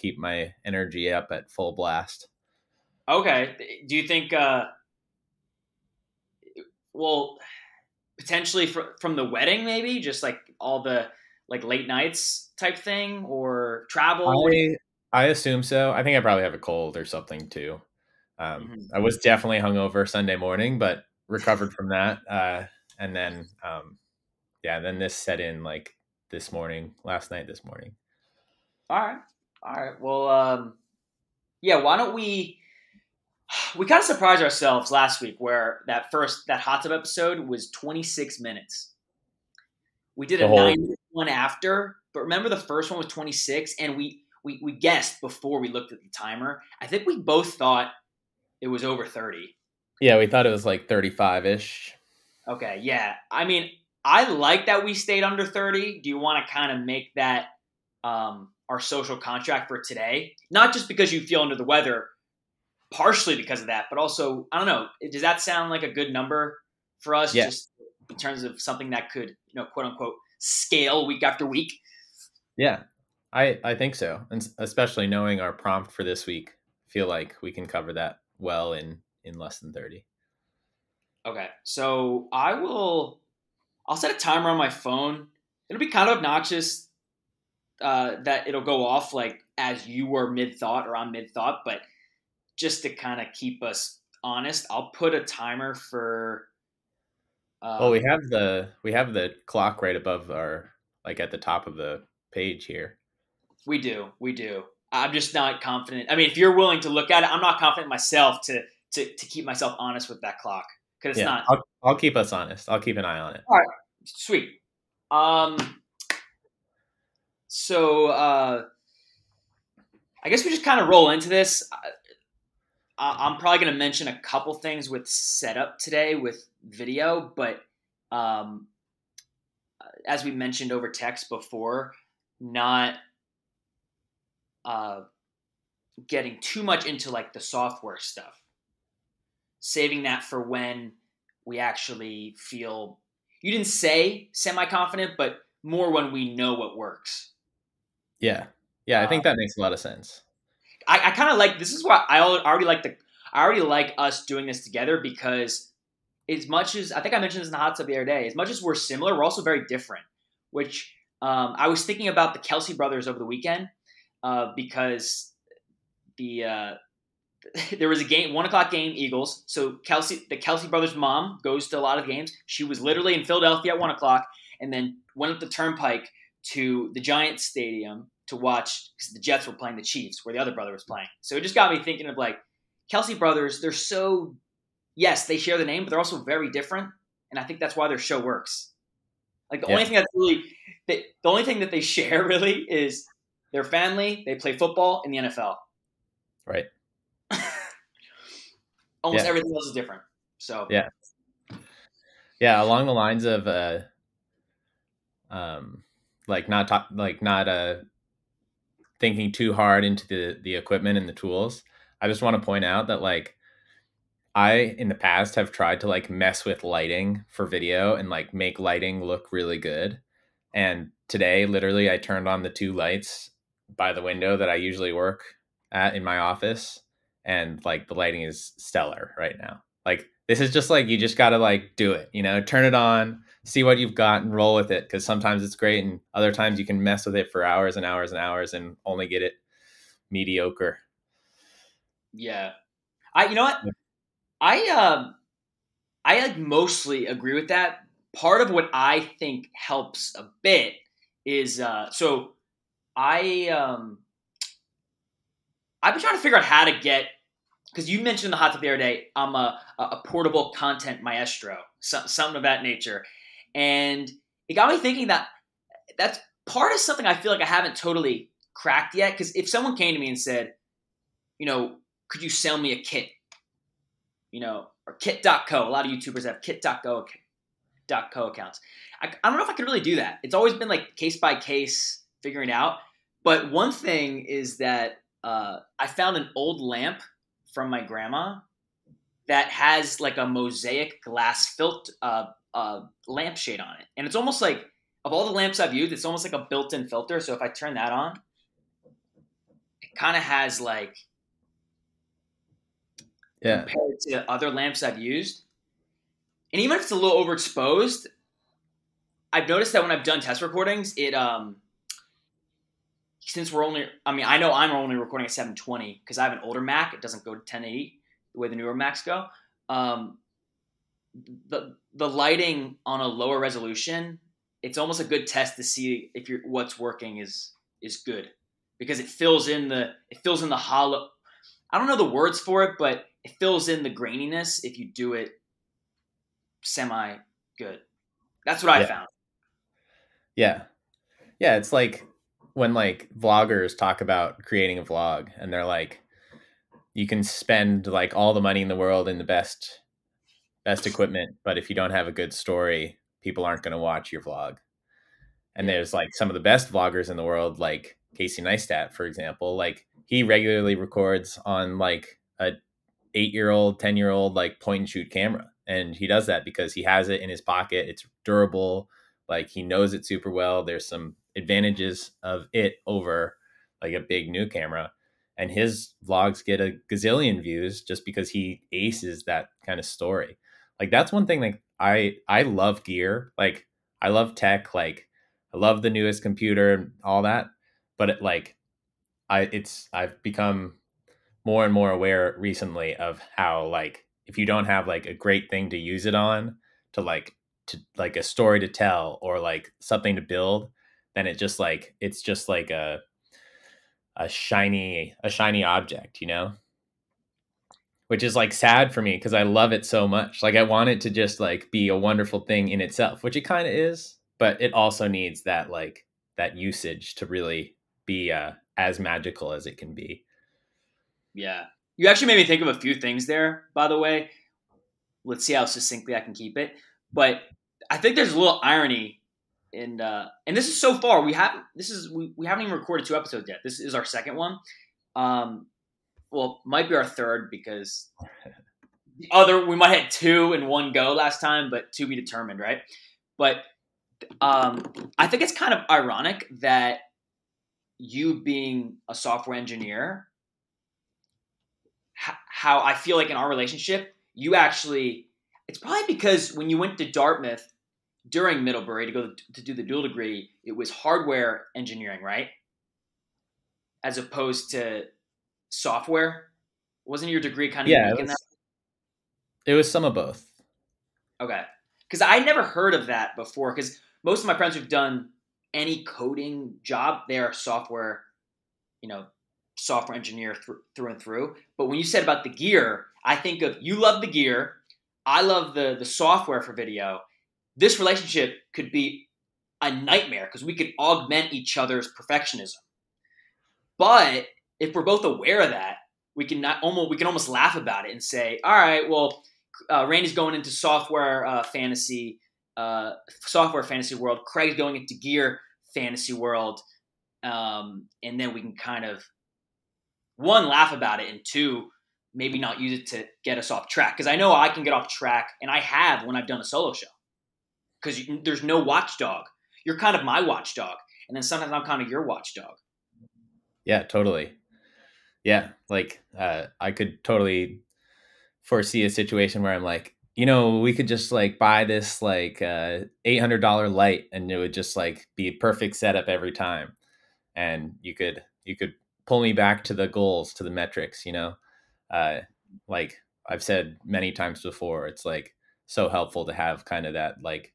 keep my energy up at full blast. Okay. Do you think, well, potentially from the wedding, maybe just like all the like late nights type thing or travel? What do I assume so. I think I probably have a cold or something too. you? Mhm. I was definitely hungover Sunday morning, but recovered from that. And then, yeah, then this set in like last night, this morning. All right. All right. Well, yeah. Why don't we kind of surprised ourselves last week where that hot tub episode was 26 minutes. We did The a whole, 9 one after, but remember the first one was 26, and we guessed before we looked at the timer. I think we both thought it was over 30. yeah, we thought it was like 35 ish. Okay, yeah. I mean, I like that we stayed under 30. Do you want to kind of make that our social contract for today? Not just because you feel under the weather, partially because of that, but also, I don't know, does that sound like a good number for us Yeah. just in terms of something that could, quote unquote, scale week after week? Yeah, I think so. And especially knowing our prompt for this week, feel like we can cover that well in less than 30. Okay, so I'll set a timer on my phone. It'll be kind of obnoxious that it'll go off like as you were mid thought or I'm mid thought, but just to kind of keep us honest, I'll put a timer for. Well, Um, we have the clock right above our, like at the top of the page here. we do. I'm just not confident. I mean, if you're willing to look at it, I'm not confident myself to keep myself honest with that clock because it's Yeah, not. I'll keep us honest. I'll keep an eye on it. All right, sweet. Um, so I guess we just kind of roll into this. I'm probably going to mention a couple things with setup today with video, but um, as we mentioned over text before, not uh, getting too much into like the software stuff. Saving that for when we actually feel, you didn't say semi-confident, but more when we know what works. Yeah. Yeah, I Uh, think that makes a lot of sense. I kind of like, this is why I already like us doing this together because as much as, I think I mentioned this in the hot tub the other day, as much as we're similar, we're also very different, which I was thinking about the Kelsey brothers over the weekend because the there was a game, 1 o'clock game, Eagles. So the Kelsey brothers' mom goes to a lot of games. She was literally in Philadelphia at 1 o'clock, and then went up the turnpike to the Giants stadium to watch because the Jets were playing the Chiefs, where the other brother was playing. So it just got me thinking of like Kelsey brothers. They're so, yes, they share the name, but they're also very different, and I think that's why their show works. Like Yeah. the only thing that they share really is their family. They play football in the NFL. Right. Almost Yeah. everything else is different. So Yeah. Yeah, along the lines of um like not thinking too hard into the equipment and the tools. I just want to point out that like I in the past have tried to like mess with lighting for video and like make lighting look really good. And today literally I turned on the two lights by the window that I usually work at in my office, and like the lighting is stellar right now. Like this is just like you just got to like do it, turn it on, see what you've got and roll with it, cuz sometimes it's great and other times you can mess with it for hours and hours and hours and only get it mediocre. yeah, you know what, I I like mostly agree with that. Part of what I think helps a bit is so I I've been trying to figure out how to get, because you mentioned in the hot tub the other day, I'm a portable content maestro, something of that nature, and it got me thinking that that's part of something I feel like I haven't totally cracked yet. Because if someone came to me and said, could you sell me a kit, or kit.co, a lot of YouTubers have kit.co accounts. I don't know if I could really do that. It's always been like case by case figuring it out. But one thing is that I found an old lamp from my grandma that has like a mosaic glass lampshade on it. And it's almost like, of all the lamps I've used, it's almost like a built-in filter. So if I turn that on, it kind of has like Yeah. compared to other lamps I've used, and even if it's a little overexposed, I've noticed that when I've done test recordings, it since we're only, I mean, I know I'm only recording at 720 because I have an older Mac. It doesn't go to 1080 the way the newer Macs go. Um, the lighting on a lower resolution, it's almost a good test to see if what's working is good, because it fills in the hollow. I don't know the words for it, but it fills in the graininess if you do it semi good. That's what I Yeah. found. Yeah. Yeah. It's like when like vloggers talk about creating a vlog and they're like, you can spend like all the money in the world in the best equipment, but if you don't have a good story, people aren't going to watch your vlog. And Yeah, there's like some of the best vloggers in the world, like Casey Neistat, for example. Like he regularly records on like a 8-year-old, 10-year-old like point and shoot camera, and he does that because he has it in his pocket. It's durable. Like he knows it super well. There's some advantages of it over like a big new camera, and his vlogs get a gazillion views just because he aces that kind of story. Like that's one thing. Like I love gear. Like I love tech. Like I love the newest computer and all that. But I've become more and more aware recently of how like if you don't have like a great thing to use it on to like a story to tell or like something to build, then it's just like a shiny object, you know? Which is like sad for me because I love it so much. Like I want it to just like be a wonderful thing in itself, which it kind of is, but it also needs that usage to really be as magical as it can be. yeah. You actually made me think of a few things there. By the way, let's see how succinctly I can keep it. But I think there's a little irony and this is so far we haven't even recorded 2 episodes yet. This is our second one. Well, might be our third because the other we might have 2 in one go last time, but to be determined, right? But I think it's kind of ironic that you being a software engineer, how I feel like in our relationship, you actually, it's probably because when you went to Dartmouth during Middlebury to go to do the dual degree, it was hardware engineering, right? As opposed to software. Wasn't your degree kind of Yeah, unique in that? it was some of both. Okay. Because I never heard of that before. Because most of my friends who've done any coding job, they are software, software engineer through and through. But when you said about the gear, I think of you love the gear, I love the software for video. This relationship could be a nightmare because we could augment each other's perfectionism. But if we're both aware of that, we can almost laugh about it and say, all right, well, Randy's going into software fantasy world. Craig's going into gear fantasy world, and then we can kind of one laugh about it, and two maybe not use it to get us off track. Because I know I can get off track, and I have when I've done a solo show. Because there's no watchdog. You're kind of my watchdog, and then sometimes I'm kind of your watchdog. Yeah, totally. Yeah, like I could totally foresee a situation where I'm like, we could just like buy this like $800 light and it would just like be a perfect setup every time. And you could pull me back to the goals, to the metrics, like I've said many times before, it's like so helpful to have kind of that like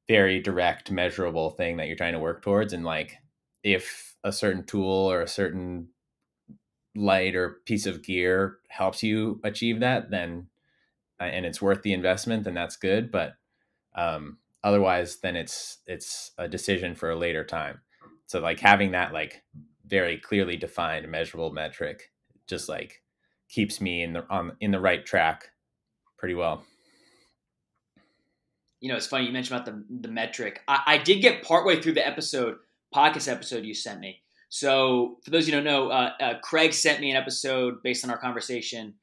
very direct measurable thing that you're trying to work towards. And like if a certain tool or a certain light or piece of gear helps you achieve that, then and it's worth the investment, then that's good. But otherwise, then it's a decision for a later time. So like having that like very clearly defined measurable metric just like keeps me in the right track pretty well. It's funny you mentioned about the metric. I did get partway through the podcast episode you sent me. So for those of you who don't know, Craig sent me an episode based on our conversation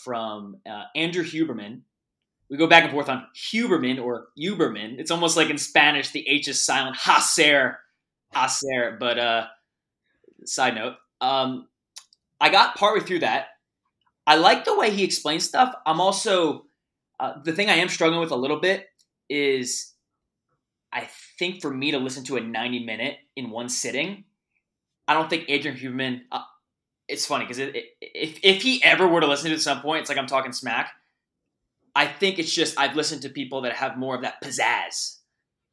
from Andrew Huberman. We go back and forth on Huberman or Huberman. It's almost like in Spanish, the H is silent. Hacer. But side note. I got partway through that. I like the way he explains stuff. I'm also the thing I am struggling with a little bit is I think for me to listen to a 90-minute in one sitting, I don't think Adrian Huberman. It's funny because if he ever were to listen to it at some point, it's like I'm talking smack. I think it's just I've listened to people that have more of that pizzazz.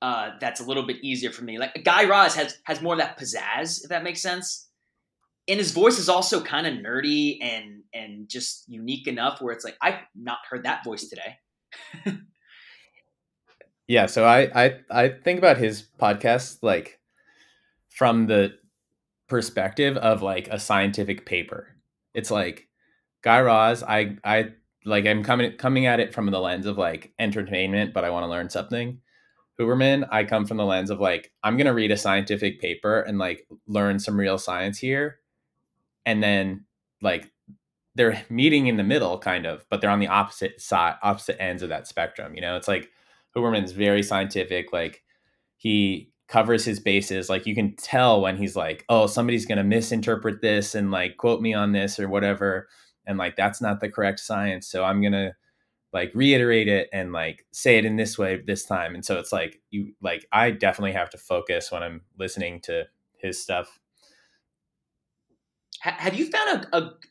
That's a little bit easier for me. Like Guy Raz has more of that pizzazz, if that makes sense. And his voice is also kind of nerdy and just unique enough where it's like I've not heard that voice today. Yeah, so I think about his podcast like from the perspective of like a scientific paper. It's like Guy Raz, I like I'm coming at it from the lens of like entertainment, but I want to learn something. Huberman, I come from the lens of like I'm gonna read a scientific paper and like learn some real science here, and then like they're meeting in the middle kind of, but they're on the opposite ends of that spectrum. You know, it's like Huberman's very scientific, like he covers his bases. Like you can tell when he's like, oh, somebody's going to misinterpret this and like quote me on this or whatever. And like, that's not the correct science. So I'm going to like reiterate it and like say it in this way this time. And so it's like, I definitely have to focus when I'm listening to his stuff. Have you found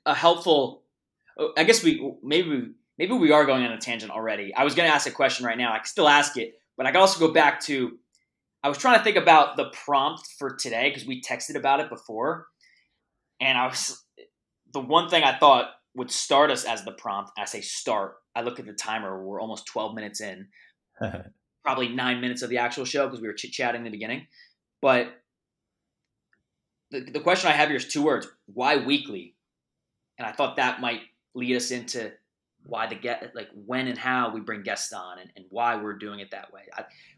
a helpful? I guess maybe we are going on a tangent already. I was going to ask a question right now. I can still ask it, but I can also go back to. I was trying to think about the prompt for today because we texted about it before, and the one thing I thought would start us as the prompt. I say start. I look at the timer. We're almost 12 minutes in. Probably 9 minutes of the actual show because we were chit-chatting in the beginning. But the question I have here is 2 words. Why weekly? And I thought that might lead us into why when and how we bring guests on and why we're doing it that way.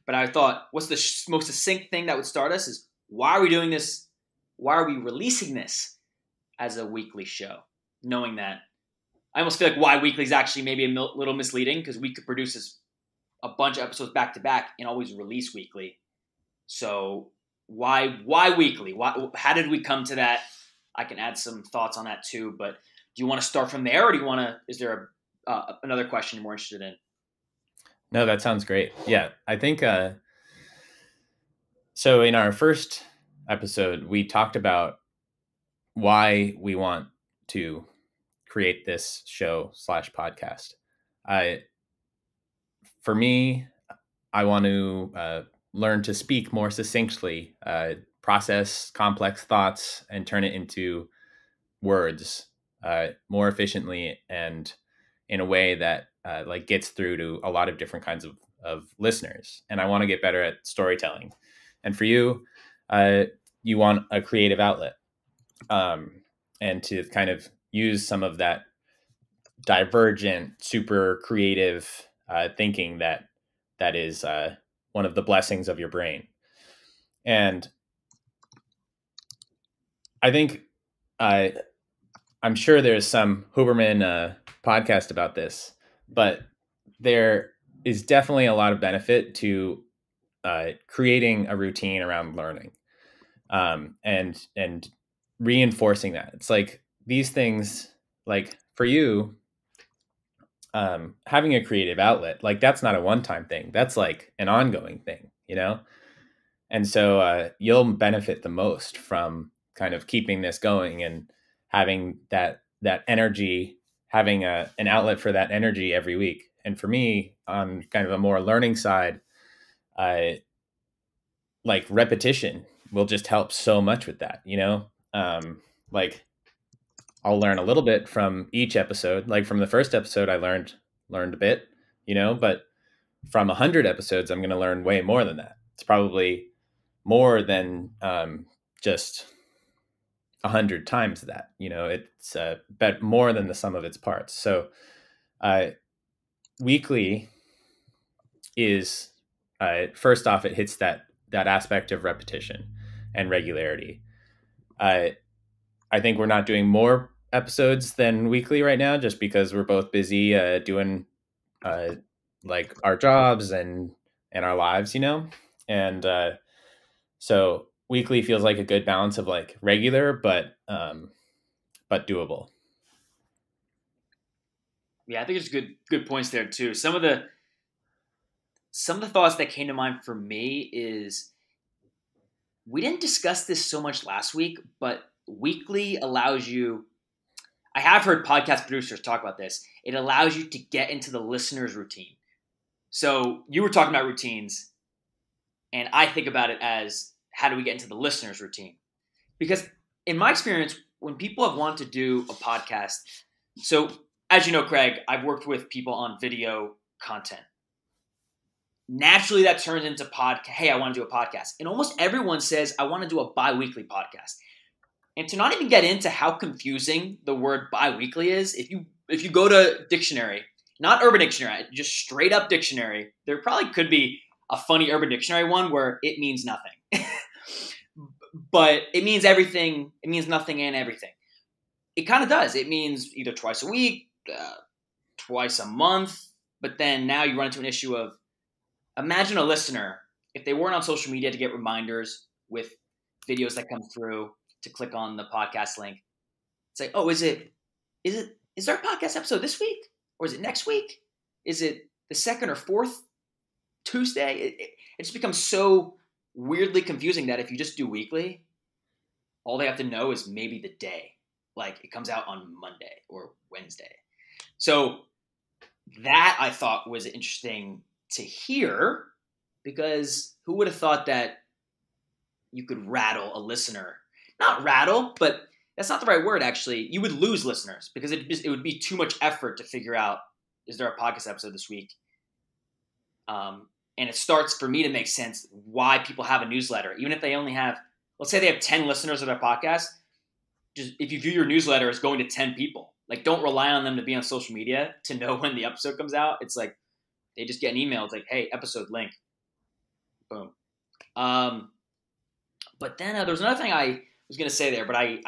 But I thought, what's the most succinct thing that would start us is why are we doing this? Why are we releasing this as a weekly show? Knowing that, I almost feel like why weekly is actually maybe a little misleading because we could produce a bunch of episodes back to back and always release weekly. So why weekly? How did we come to that? I can add some thoughts on that too, but do you want to start from there or do you want to, is there another question you're more interested in? No, that sounds great. Yeah, I think, so in our first episode, we talked about why we want to create this show / podcast. For me, I want to learn to speak more succinctly, process complex thoughts and turn it into words more efficiently and in a way that like gets through to a lot of different kinds of listeners. And I want to get better at storytelling. And for you, you want a creative outlet and to kind of use some of that divergent, super creative thinking that is one of the blessings of your brain. And I think I'm sure there's some Huberman podcast about this, but there is definitely a lot of benefit to creating a routine around learning and reinforcing that. It's like these things, like for you, having a creative outlet, like that's not a one-time thing. That's like an ongoing thing, you know? And so you'll benefit the most from kind of keeping this going and having that energy, having an outlet for that energy every week. And for me, on kind of a more learning side, like repetition will just help so much with that, you know? Like I'll learn a little bit from each episode. Like from the first episode, I learned a bit, you know, but from 100 episodes, I'm going to learn way more than that. It's probably more than just 100 times that, you know, it's but more than the sum of its parts. So weekly is first off, it hits that aspect of repetition and regularity. I think we're not doing more episodes than weekly right now, just because we're both busy doing like our jobs and our lives, you know, and so weekly feels like a good balance of like regular, but doable. Yeah, I think it's good points there too. Some of the thoughts that came to mind for me is we didn't discuss this so much last week, but weekly allows you. I have heard podcast producers talk about this. It allows you to get into the listener's routine. So you were talking about routines, and I think about it as how do we get into the listener's routine? Because in my experience, when people have wanted to do a podcast, so as you know, Craig, I've worked with people on video content. Naturally, that turns into hey, I want to do a podcast. And almost everyone says, I want to do a bi-weekly podcast. And to not even get into how confusing the word bi-weekly is, if you go to dictionary, not Urban Dictionary, just straight up dictionary, there probably could be a funny Urban Dictionary one where it means nothing. But it means everything. It means nothing and everything. It kind of does. It means either twice a week, twice a month. But then now you run into an issue of, imagine a listener, if they weren't on social media to get reminders with videos that come through to click on the podcast link. Say, oh, is there a podcast episode this week? Or is it next week? Is it the second or fourth Tuesday? It just becomes so weirdly confusing that if you just do weekly, all they have to know is maybe the day. Like it comes out on Monday or Wednesday. So that I thought was interesting to hear, because who would have thought that you could rattle a listener? Not rattle, but that's not the right word, actually. You would lose listeners because it would be too much effort to figure out, is there a podcast episode this week? And it starts for me to make sense why people have a newsletter. Even if they only have, let's say they have 10 listeners of their podcast, just if you view your newsletter as going to 10 people, like don't rely on them to be on social media to know when the episode comes out. It's like they just get an email. It's like, hey, episode link. Boom. But then there was another thing I was going to say there, but I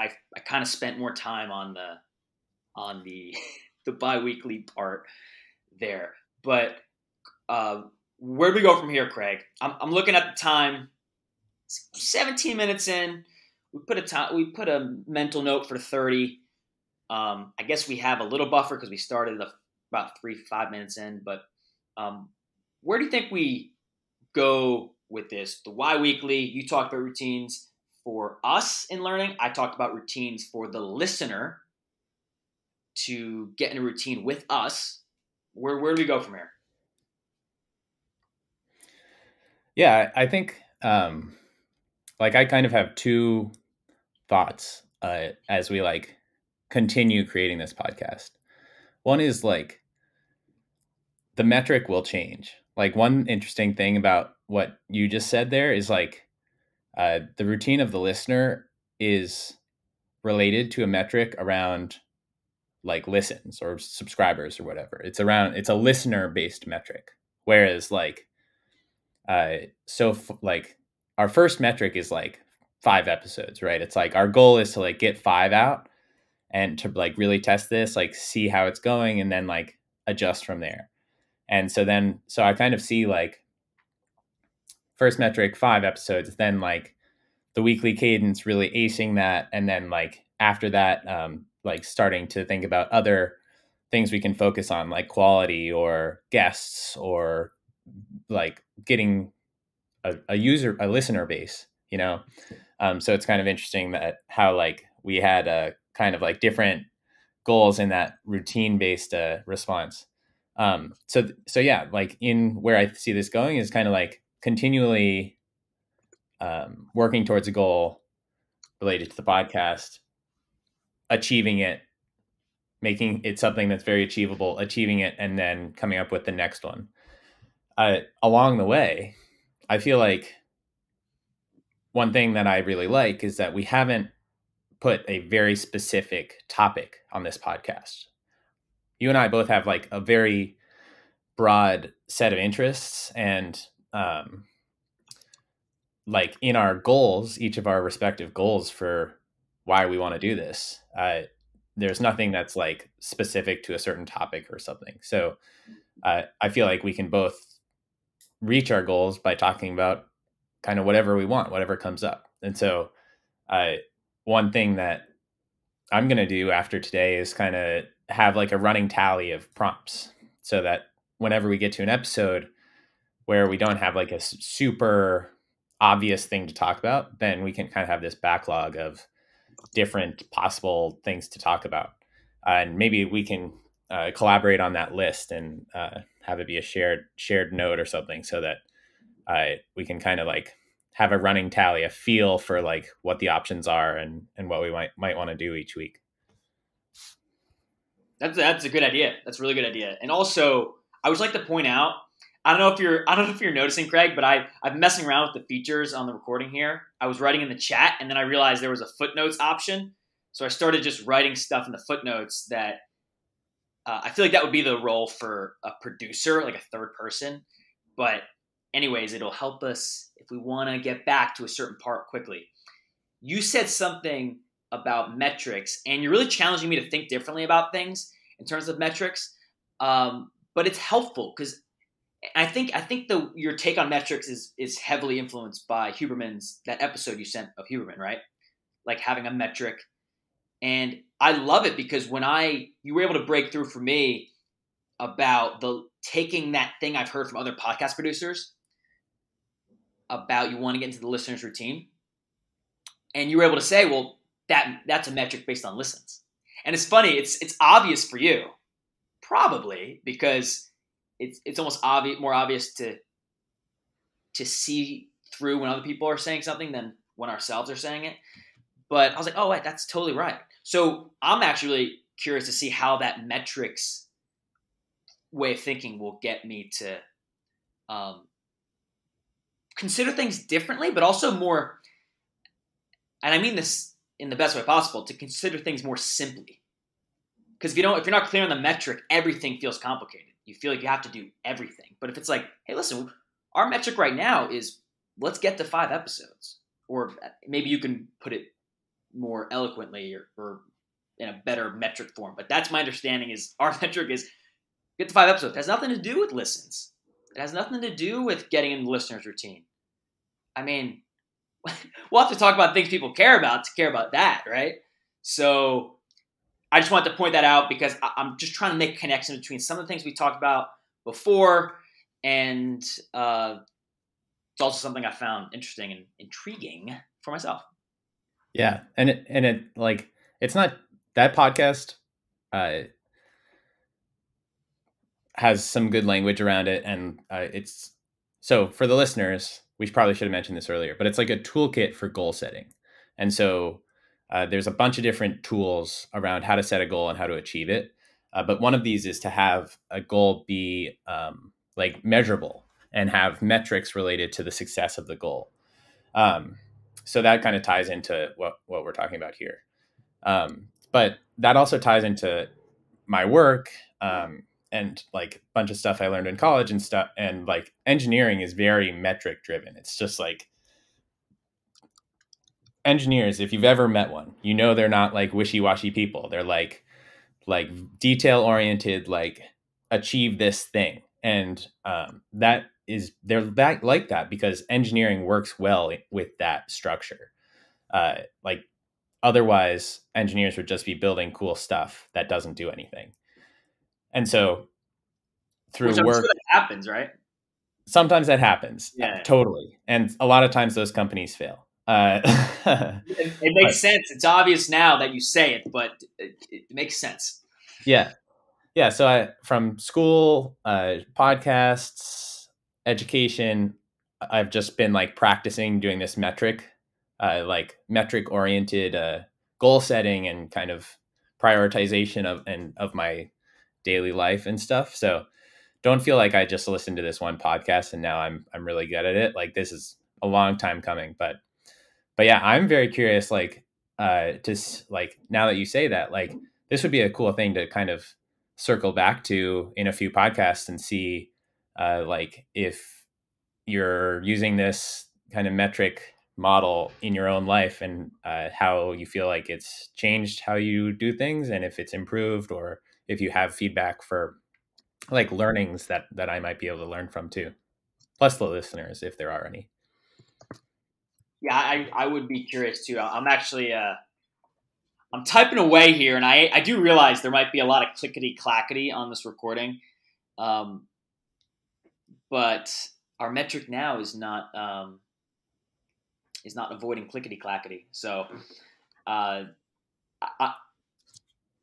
kind of spent more time on the the bi-weekly part there. But where do we go from here, Craig? I'm looking at the time. 17 minutes in. We put a mental note for 30. I guess we have a little buffer because we started about 5 minutes in. But where do you think we go with this? The Y Weekly, you talked about routines for us in learning. I talked about routines for the listener to get in a routine with us. Where do we go from here? Yeah, I think like I kind of have two thoughts as we like continue creating this podcast. One is like the metric will change. Like one interesting thing about what you just said there is like the routine of the listener is related to a metric around like listens or subscribers or whatever. It's a listener based metric. Whereas like like our first metric is like 5 episodes, right? It's like our goal is to like get 5 out and to like really test this, like see how it's going and then like adjust from there. And so I kind of see like first metric 5 episodes, then like the weekly cadence really acing that, and then like after that like starting to think about other things we can focus on, like quality or guests or like getting a listener base, you know. So it's kind of interesting that how like we had a kind of like different goals in that routine based response. So yeah, like in where I see this going is kind of like continually working towards a goal related to the podcast, achieving it, making it something that's very achievable, achieving it, and then coming up with the next one. Along the way, I feel like one thing that I really like is that we haven't put a very specific topic on this podcast. You and I both have like a very broad set of interests, and like in our goals, each of our respective goals for why we want to do this, there's nothing that's like specific to a certain topic or something. So I feel like we can both reach our goals by talking about kind of whatever we want, whatever comes up. And so one thing that I'm going to do after today is kind of have like a running tally of prompts so that whenever we get to an episode where we don't have like a super obvious thing to talk about, then we can kind of have this backlog of different possible things to talk about. And maybe we can collaborate on that list and have it be a shared note or something so that we can kind of like have a running tally, a feel for like what the options are and what we might want to do each week. That's a good idea. That's a really good idea. And also, I would like to point out, I don't know if you're noticing, Craig, but I've been messing around with the features on the recording here. I was writing in the chat, and then I realized there was a footnotes option. So I started just writing stuff in the footnotes that I feel like that would be the role for a producer, like a third person. But anyways, it'll help us if we want to get back to a certain part quickly. You said something about metrics, and you're really challenging me to think differently about things in terms of metrics. But it's helpful because I think your take on metrics is heavily influenced by Huberman's, that episode you sent of Huberman, right? Like having a metric. And I love it because you were able to break through for me about taking that thing I've heard from other podcast producers about you want to get into the listener's routine. And you were able to say, well, that's a metric based on listens. And it's funny, it's obvious for you, probably, because it's almost more obvious to see through when other people are saying something than when ourselves are saying it. But I was like, oh, wait, that's totally right. So I'm actually curious to see how that metrics way of thinking will get me to consider things differently, but also more, and I mean this in the best way possible, to consider things more simply. Because if you're not clear on the metric, everything feels complicated. You feel like you have to do everything. But if it's like, hey, listen, our metric right now is let's get to 5 episodes. Or maybe you can put it more eloquently or in a better metric form. But that's my understanding is our metric is get to 5 episodes. It has nothing to do with listens. It has nothing to do with getting in the listener's routine. I mean, we'll have to talk about things people care about to care about that, right? So I just wanted to point that out because I'm just trying to make a connection between some of the things we talked about before and it's also something I found interesting and intriguing for myself. Yeah. And it like, it's not that podcast has some good language around it. And it's, so for the listeners, we probably should have mentioned this earlier, but it's like a toolkit for goal setting. And so there's a bunch of different tools around how to set a goal and how to achieve it. But one of these is to have a goal be like measurable and have metrics related to the success of the goal. So that kind of ties into what we're talking about here. But that also ties into my work and like a bunch of stuff I learned in college and stuff. And like engineering is very metric driven. It's just like engineers, if you've ever met one, you know they're not like wishy-washy people. They're like detail oriented, like achieve this thing. And they're that like that because engineering works well with that structure. Like otherwise, engineers would just be building cool stuff that doesn't do anything. And so through Which I'm work, sure that happens, right? sometimes that happens. Yeah. Totally. And a lot of times those companies fail. It makes sense. It's obvious now that you say it, but it makes sense. Yeah. Yeah. So from school, podcasts, education, I've just been like practicing doing this like metric oriented goal setting and kind of prioritization of my daily life and stuff. So don't feel like I just listened to this one podcast and now I'm really good at it. Like this is a long time coming, but yeah, I'm very curious, like, like now that you say that, like this would be a cool thing to kind of circle back to in a few podcasts and see, like if you're using this kind of metric model in your own life and how you feel like it's changed how you do things and if it's improved or if you have feedback for like learnings that I might be able to learn from too. Plus the listeners, if there are any. Yeah, I would be curious too. I'm actually I'm typing away here, and I do realize there might be a lot of clickety clackety on this recording, um, but our metric now is not avoiding clickety clackety. So I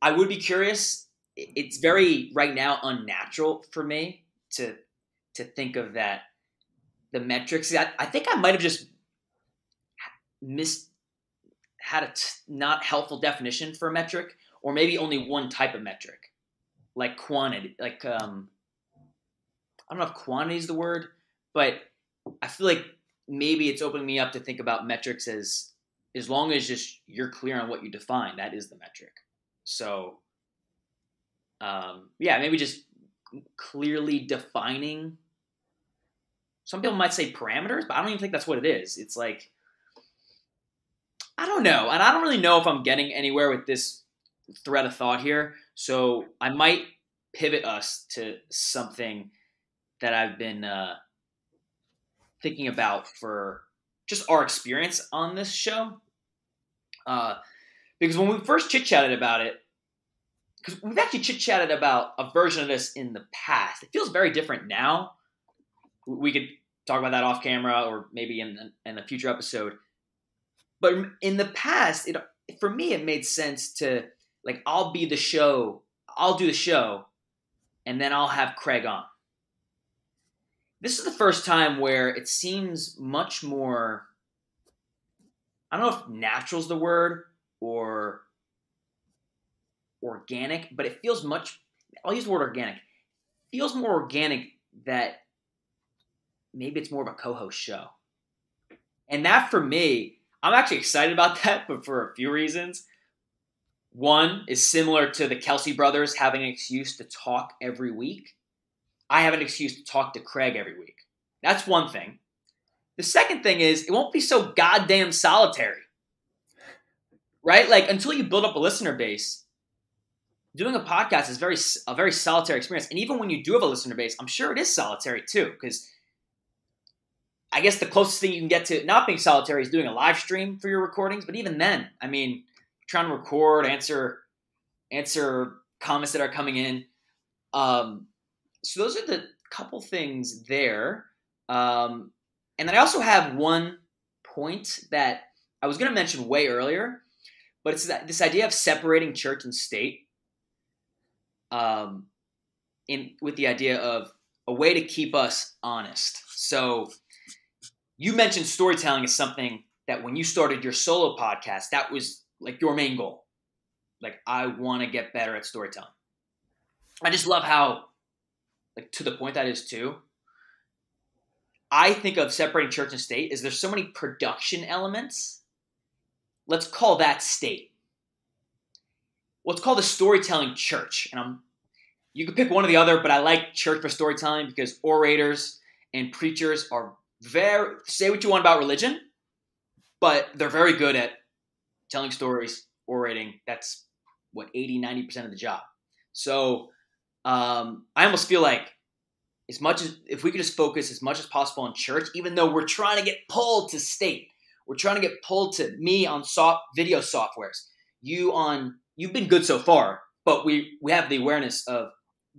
I would be curious. It's very right now unnatural for me to think of that the metrics. I think I might have just missed had a not helpful definition for a metric, or maybe only one type of metric, like quantity. Like I don't know if quantity is the word, but I feel like maybe it's opening me up to think about metrics as long as just you're clear on what you define, that is the metric. So yeah, maybe just clearly defining. Some people might say parameters, but I don't even think that's what it is. It's like I don't know, and I don't really know if I'm getting anywhere with this thread of thought here. So I might pivot us to something that I've been thinking about for just our experience on this show. Because when we first chit chatted about it, because we've actually chit chatted about a version of this in the past, it feels very different now. We could talk about that off camera or maybe in a future episode. But in the past, for me, it made sense to like I'll do the show, and then I'll have Craig on. This is the first time where it seems much more, I don't know if natural is the word or organic, but it feels much, I'll use the word organic. It feels more organic that maybe it's more of a co-host show. And that for me, I'm actually excited about that, but for a few reasons. One is similar to the Kelsey brothers having an excuse to talk every week. I have an excuse to talk to Craig every week. That's one thing. The second thing is it won't be so goddamn solitary, right? Like until you build up a listener base, doing a podcast is a very solitary experience. And even when you do have a listener base, I'm sure it is solitary too, because I guess the closest thing you can get to not being solitary is doing a live stream for your recordings. But even then, I mean, trying to record, answer comments that are coming in. So those are the couple things there. And then I also have one point that I was going to mention way earlier, but it's this idea of separating church and state with the idea of a way to keep us honest. So you mentioned storytelling is something that when you started your solo podcast, that was like your main goal. Like, I want to get better at storytelling. I just love how, like, to the point that is too. I think of separating church and state is there's so many production elements. Let's call that state. Let's call the storytelling church. And you could pick one or the other, but I like church for storytelling because orators and preachers are say what you want about religion, but they're very good at telling stories, orating. That's what 80-90% of the job. So I almost feel like as much as if we could just focus as much as possible on church, even though we're trying to get pulled to state, we're trying to get pulled to me on video softwares. You've been good so far, but we have the awareness of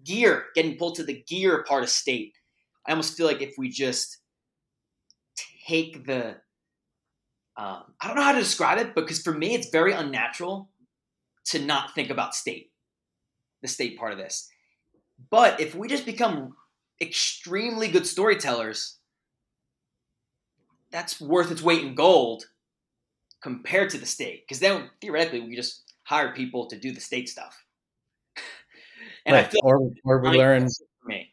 gear, getting pulled to the gear part of state. I almost feel like if we just take the, I don't know how to describe it, because for me, it's very unnatural to not think about state, the state part of this. But if we just become extremely good storytellers, that's worth its weight in gold compared to the state. Because then theoretically, we just hire people to do the state stuff. And right. I feel or we learn. For me.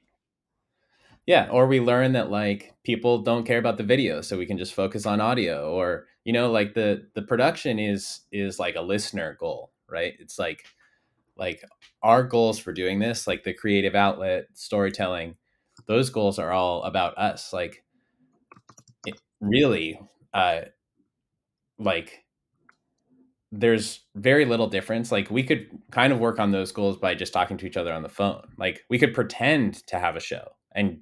Yeah, or we learn that like people don't care about the video, so we can just focus on audio. Or like the production is like a listener goal, right? It's like our goals for doing this, like the creative outlet, storytelling, those goals are all about us. Like really, like there's very little difference. Like we could kind of work on those goals by just talking to each other on the phone. Like we could pretend to have a show and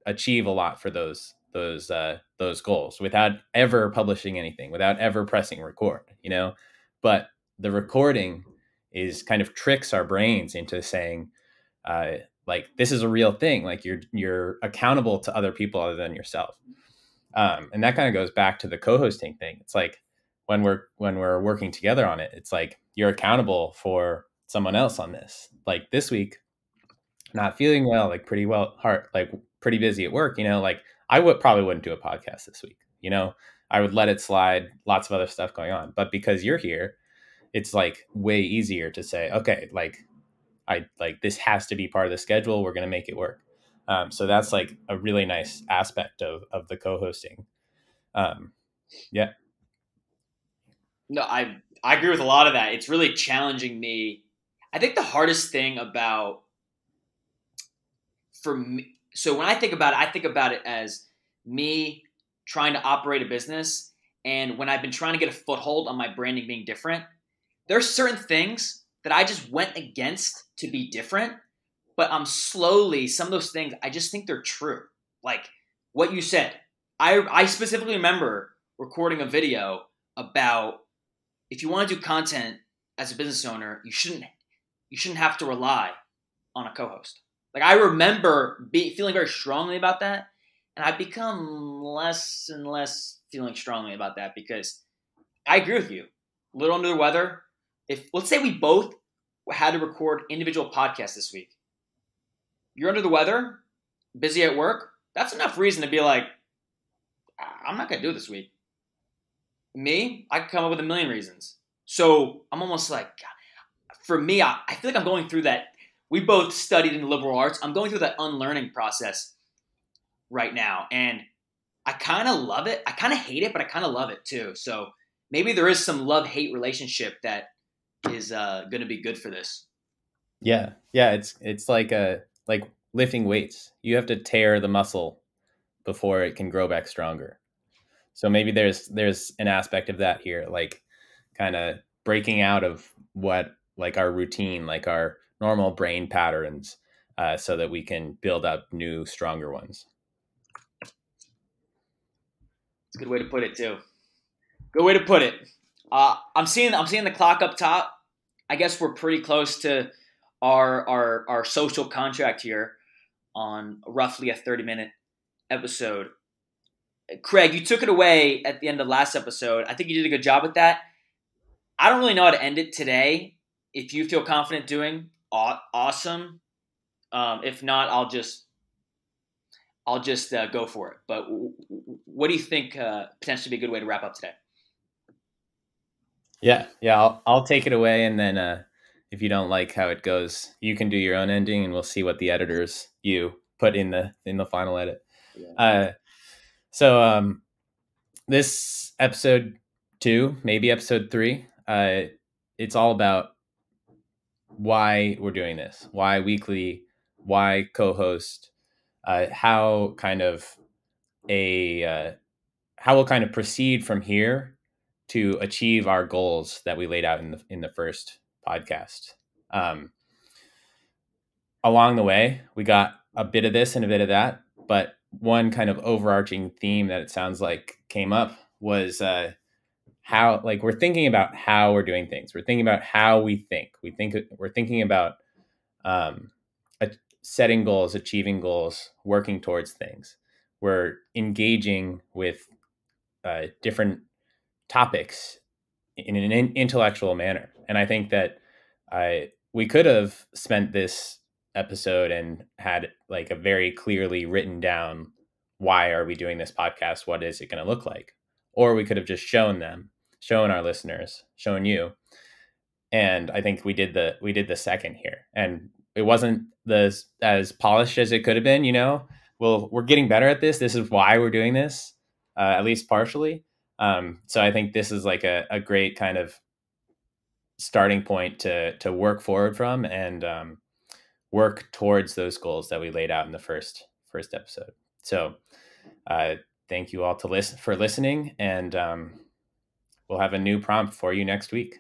achieve a lot for those those goals without ever publishing anything, without ever pressing record, you know. But the recording is kind of tricks our brains into saying, like, this is a real thing. Like, you're accountable to other people other than yourself. And that kind of goes back to the co-hosting thing. It's like when we're working together on it, it's like you're accountable for someone else on this. Like this week, not feeling well, like pretty busy at work, you know, like I would probably wouldn't do a podcast this week, you know. I would let it slide, lots of other stuff going on. But because you're here, it's like way easier to say, okay, like this has to be part of the schedule. We're going to make it work. So that's like a really nice aspect of the co-hosting. Yeah. No, I agree with a lot of that. It's really challenging me. I think the hardest thing about for me, so when I think about it as me trying to operate a business, and when I've been trying to get a foothold on my branding being different, there's certain things that I just went against to be different, but I'm slowly, some of those things, I just think they're true. Like what you said. I specifically remember recording a video about if you want to do content as a business owner, you shouldn't have to rely on a co-host. Like I remember feeling very strongly about that, and I've become less and less feeling strongly about that because I agree with you. A little under the weather. If let's say we both had to record individual podcasts this week, you're under the weather, busy at work. That's enough reason to be like, I'm not gonna do it this week. Me, I could come up with a million reasons. So I'm almost like, for me, I feel like I'm going through that. We both studied in the liberal arts. I'm going through that unlearning process right now. And I kind of love it. I kind of hate it, but I kind of love it too. So maybe there is some love-hate relationship that is going to be good for this. Yeah. Yeah. It's like like lifting weights. You have to tear the muscle before it can grow back stronger. So maybe there's an aspect of that here, like kind of breaking out of what like our routine, like our normal brain patterns, so that we can build up new, stronger ones. It's a good way to put it too. Good way to put it. I'm seeing the clock up top. I guess we're pretty close to our social contract here on roughly a 30-minute episode. Craig, you took it away at the end of last episode. I think you did a good job with that. I don't really know how to end it today. If you feel confident doing, awesome. If not, I'll just go for it. But what do you think potentially be a good way to wrap up today? Yeah, I'll take it away, and then if you don't like how it goes, you can do your own ending, and we'll see what the editors you put in the final edit. Yeah. So this episode 2, maybe episode 3, it's all about why we're doing this, why weekly, why co-host, how we'll kind of proceed from here to achieve our goals that we laid out in the first podcast. Along the way, we got a bit of this and a bit of that, but one kind of overarching theme that it sounds like came up was how, like, we're thinking about how we're doing things. We're thinking about how we think. We're thinking about setting goals, achieving goals, working towards things. We're engaging with different topics in an intellectual manner. And I think that we could have spent this episode and had like a very clearly written down, why are we doing this podcast? What is it going to look like? Or we could have just shown our listeners, shown you. And I think we did the second here. And it wasn't as polished as it could have been, you know. Well, we're getting better at this. This is why we're doing this, at least partially. So I think this is like a great kind of starting point to work forward from, and work towards those goals that we laid out in the first episode. So thank you all for listening, and we'll have a new prompt for you next week.